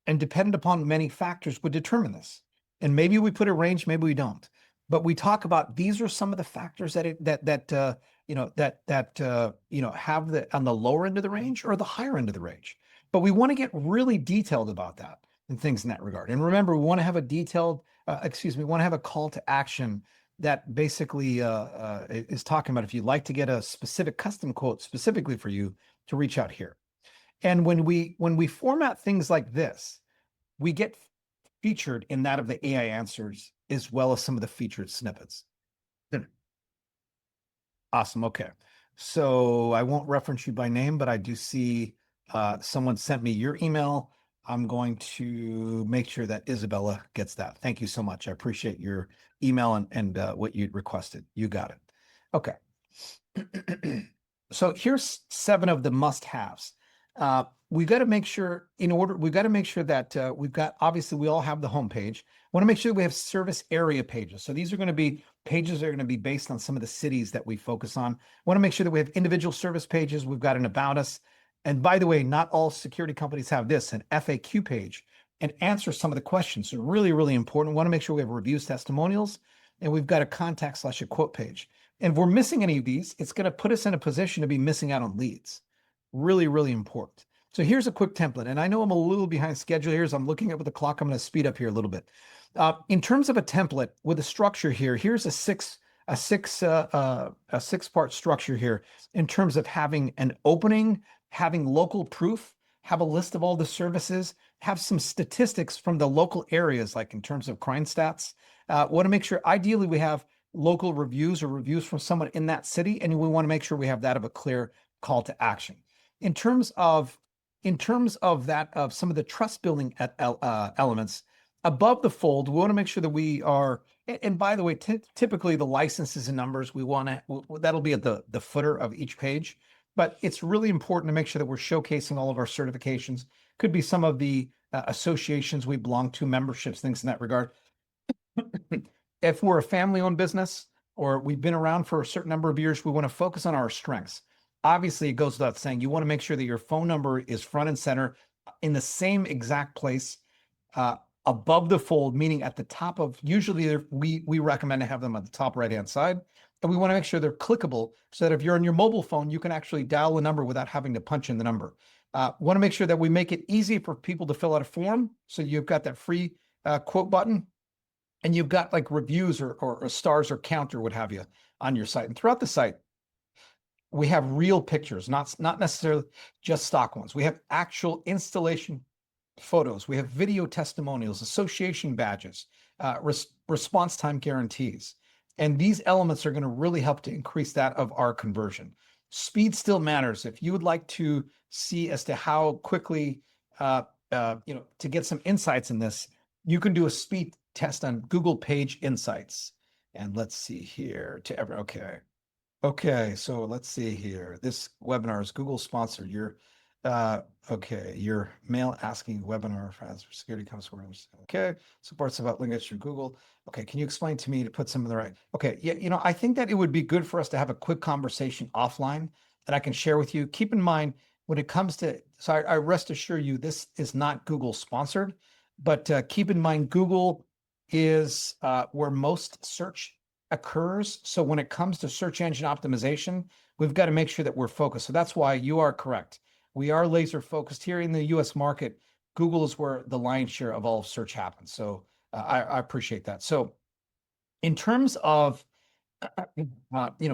and dependent upon many factors would determine this. And maybe we put a range, maybe we don't. But we talk about these are some of the factors that have the on the lower end of the range or the higher end of the range. But we want to get really detailed about that and things in that regard. And remember, we want to have we want to have a call to action that basically is talking about if you'd like to get a specific custom quote specifically for you, to reach out here. And when we format things like this, we get featured in that of the AI answers as well as some of the featured snippets. Awesome. Okay. So I won't reference you by name, but I do see someone sent me your email. I'm going to make sure that Isabella gets that. Thank you so much. I appreciate your email and what you'd requested. You got it. Okay. So here's 7 of the must-haves. We've got to make sure we've got to make sure that we've got, obviously we all have the homepage. Want to make sure we have service area pages. So these are going to be pages that are going to be based on some of the cities that we focus on. Want to make sure that we have individual service pages. We've got an about us. And by the way, not all security companies have this, an FAQ page, and answer some of the questions. So really, really important. We want to make sure we have reviews, testimonials, and we've got a contact/a quote page. And if we're missing any of these, it's going to put us in a position to be missing out on leads. Really, really important. So here's a quick template. And I know I'm a little behind schedule here as I'm looking up at the clock. I'm going to speed up here a little bit. In terms of a template with a structure here, here's a six-part structure here in terms of having an opening, having local proof, have a list of all the services, have some statistics from the local areas, like in terms of crime stats. Want to make sure, ideally, we have local reviews or reviews from someone in that city, and we want to make sure we have that of a clear call to action. In terms of that, of some of the trust building elements above the fold, we want to make sure that we are, and by the way, typically the licenses and numbers, we want to, that'll be at the footer of each page, but it's really important to make sure that we're showcasing all of our certifications. Could be some of the associations we belong to, memberships, things in that regard. If we're a family-owned business or we've been around for a certain number of years, we want to focus on our strengths. Obviously, it goes without saying, you want to make sure that your phone number is front and center in the same exact place, above the fold, meaning at the top of, usually we recommend to have them at the top right-hand side. And we want to make sure they're clickable so that if you're on your mobile phone, you can actually dial a number without having to punch in the number. Want to make sure that we make it easy for people to fill out a form. So you've got that free quote button, and you've got like reviews or stars or count or what have you on your site. And throughout the site, we have real pictures, not necessarily just stock ones. We have actual installation photos. We have video testimonials, association badges, response time guarantees. And these elements are going to really help to increase that of our conversion. Speed still matters. If you would like to see as to how quickly, to get some insights in this, you can do a speed test on Google Page Insights. And let's see here Okay, so let's see here. This webinar is Google sponsored. Your mail asking webinar for security customers. Okay, supports about linkage through Google. Okay, can you explain to me to put some of the right? Okay, yeah, I think that it would be good for us to have a quick conversation offline that I can share with you. Keep in mind when it comes to, so I rest assure you, this is not Google sponsored, but keep in mind Google is where most search occurs. So when it comes to search engine optimization, we've got to make sure that we're focused. So that's why you are correct. We are laser focused here in the US market. Google is where the lion's share of all of search happens. So I appreciate that. So in terms of,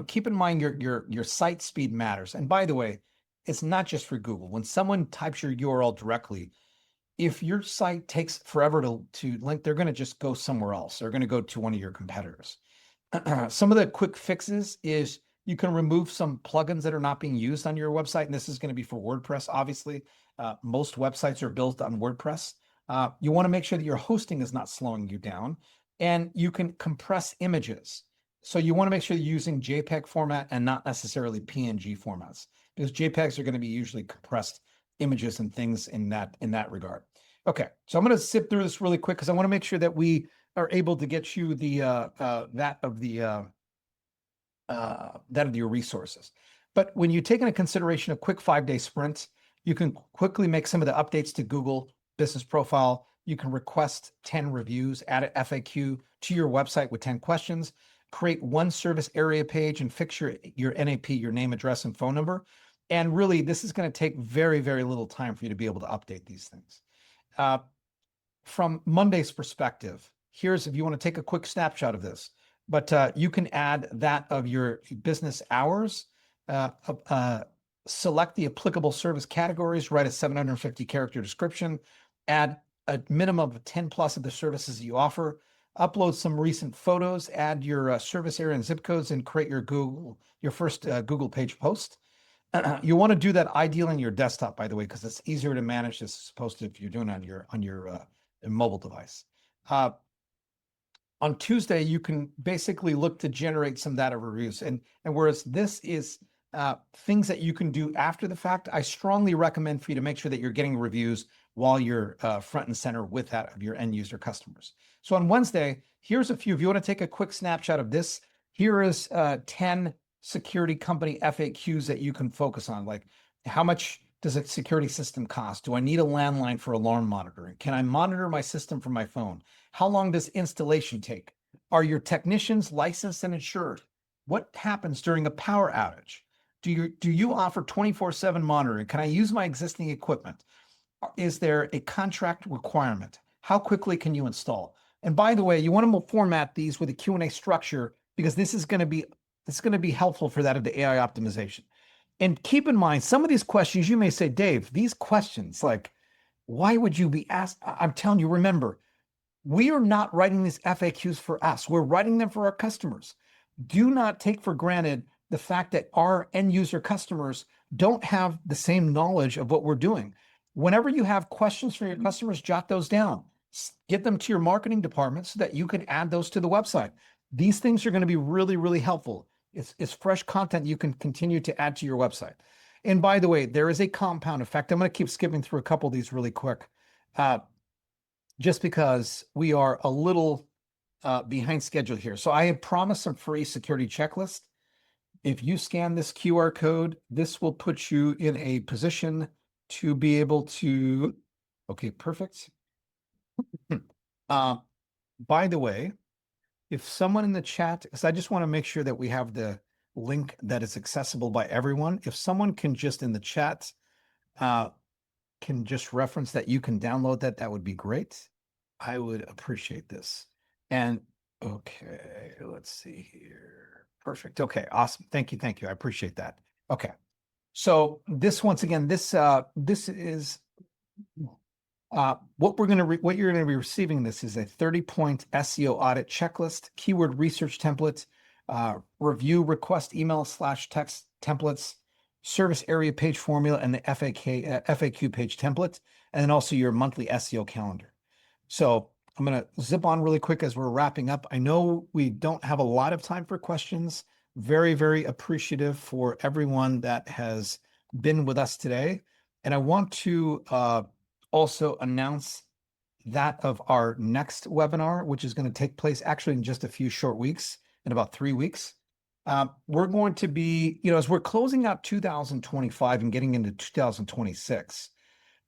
keep in mind your site speed matters. And by the way, it's not just for Google. When someone types your URL directly, if your site takes forever to link, they're going to just go somewhere else. They're going to go to one of your competitors. Some of the quick fixes is you can remove some plugins that are not being used on your website. And this is going to be for WordPress. Obviously, most websites are built on WordPress. You want to make sure that your hosting is not slowing you down, and you can compress images. So you want to make sure you're using JPEG format and not necessarily PNG formats, because JPEGs are going to be usually compressed images and things in that regard. Okay, so I'm going to zip through this really quick because I want to make sure that we are able to get you the that of your resources. But when you take into consideration a quick 5-day sprint, you can quickly make some of the updates to Google Business Profile. You can request 10 reviews, add an FAQ to your website with 10 questions, create one service area page, and fix your NAP, your name, address, and phone number. And really, this is going to take very, very little time for you to be able to update these things. From Monday's perspective, here's if you want to take a quick snapshot of this, but you can add that of your business hours, select the applicable service categories, write a 750 character description, add a minimum of 10 plus of the services that you offer, upload some recent photos, add your service area and zip codes, and create your first Google page post. You want to do that ideally on your desktop, by the way, because it's easier to manage this as opposed to if you're doing it on your mobile device. On Tuesday, you can basically look to generate some data reviews, and whereas this is things that you can do after the fact, I strongly recommend for you to make sure that you're getting reviews while you're front and center with that of your end user customers. So on Wednesday, here's a few. If you want to take a quick snapshot of this, here is 10 security company FAQs that you can focus on. Like, how much does a security system cost? Do I need a landline for alarm monitoring? Can I monitor my system from my phone? How long does installation take? Are your technicians licensed and insured? What happens during a power outage? Do you offer 24/7 monitoring? Can I use my existing equipment? Is there a contract requirement? How quickly can you install? And by the way, you want to format these with a Q&A structure, because this is going to be helpful for that of the AI optimization. And keep in mind, some of these questions you may say, Dave, these questions, like, why would you be asked? I'm telling you, remember, we are not writing these FAQs for us. We're writing them for our customers. Do not take for granted the fact that our end user customers don't have the same knowledge of what we're doing. Whenever you have questions for your customers, jot those down. Get them to your marketing department so that you can add those to the website. These things are going to be really, really helpful. It's fresh content you can continue to add to your website. And by the way, there is a compound effect. I'm going to keep skipping through a couple of these really quick, just because we are a little behind schedule here. So I had promised some free security checklist. If you scan this QR code, this will put you in a position to be able to, okay, perfect. By the way, if someone in the chat, because I just want to make sure that we have the link that is accessible by everyone. If someone can just in the chat, can just reference that you can download that, that would be great. I would appreciate this. And okay, let's see here. Perfect. Okay, awesome. Thank you. Thank you. I appreciate that. Okay. So this, once again, this is what you're going to be receiving. This is a 30-point SEO audit checklist, keyword research template, review request email / text templates, service area page formula, and the FAQ page template, and then also your monthly SEO calendar. So I'm going to zip on really quick as we're wrapping up. I know we don't have a lot of time for questions. Very, very appreciative for everyone that has been with us today. And I want to also announce that of our next webinar, which is going to take place actually in just a few short weeks, in about 3 weeks. We're going to be, as we're closing out 2025 and getting into 2026,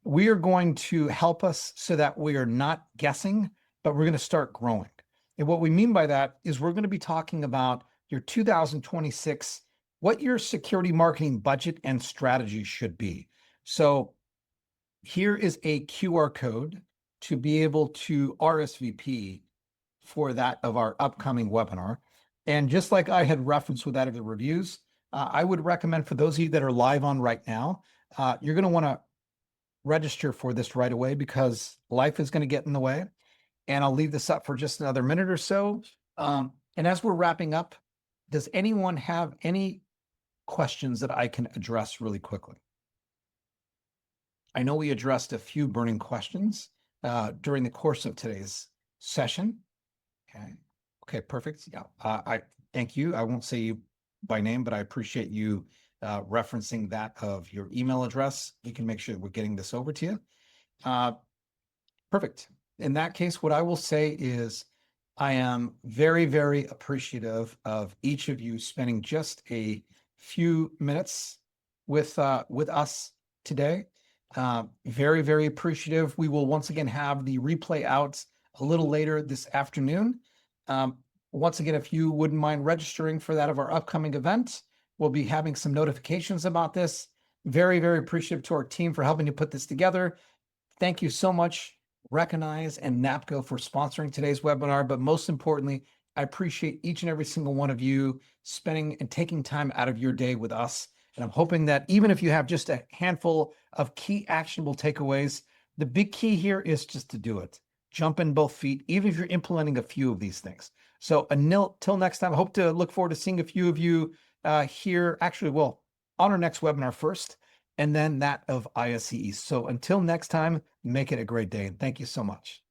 we are going to help us so that we are not guessing, but we're going to start growing. And what we mean by that is we're going to be talking about your 2026, what your security marketing budget and strategy should be. So here is a QR code to be able to RSVP for that of our upcoming webinar. And just like I had referenced with that of the reviews, I would recommend for those of you that are live on right now, you're going to want to register for this right away, because life is going to get in the way. And I'll leave this up for just another minute or so. And as we're wrapping up, does anyone have any questions that I can address really quickly? I know we addressed a few burning questions during the course of today's session. Okay, perfect. Yeah, I thank you. I won't say you by name, but I appreciate you referencing that of your email address. We can make sure that we're getting this over to you. Perfect. In that case, what I will say is I am very, very appreciative of each of you spending just a few minutes with us today. Very, very appreciative. We will once again have the replay out a little later this afternoon. Once again, if you wouldn't mind registering for that of our upcoming event, we'll be having some notifications about this. Very, very appreciative to our team for helping to put this together. Thank you so much, Recognize and NAPCO, for sponsoring today's webinar. But most importantly, I appreciate each and every single one of you spending and taking time out of your day with us. And I'm hoping that even if you have just a handful of key actionable takeaways, the big key here is just to do it. Jump in both feet, even if you're implementing a few of these things. So until next time, I hope to look forward to seeing a few of you here. Actually, well, on our next webinar first, and then that of ISE. So until next time, make it a great day. And thank you so much.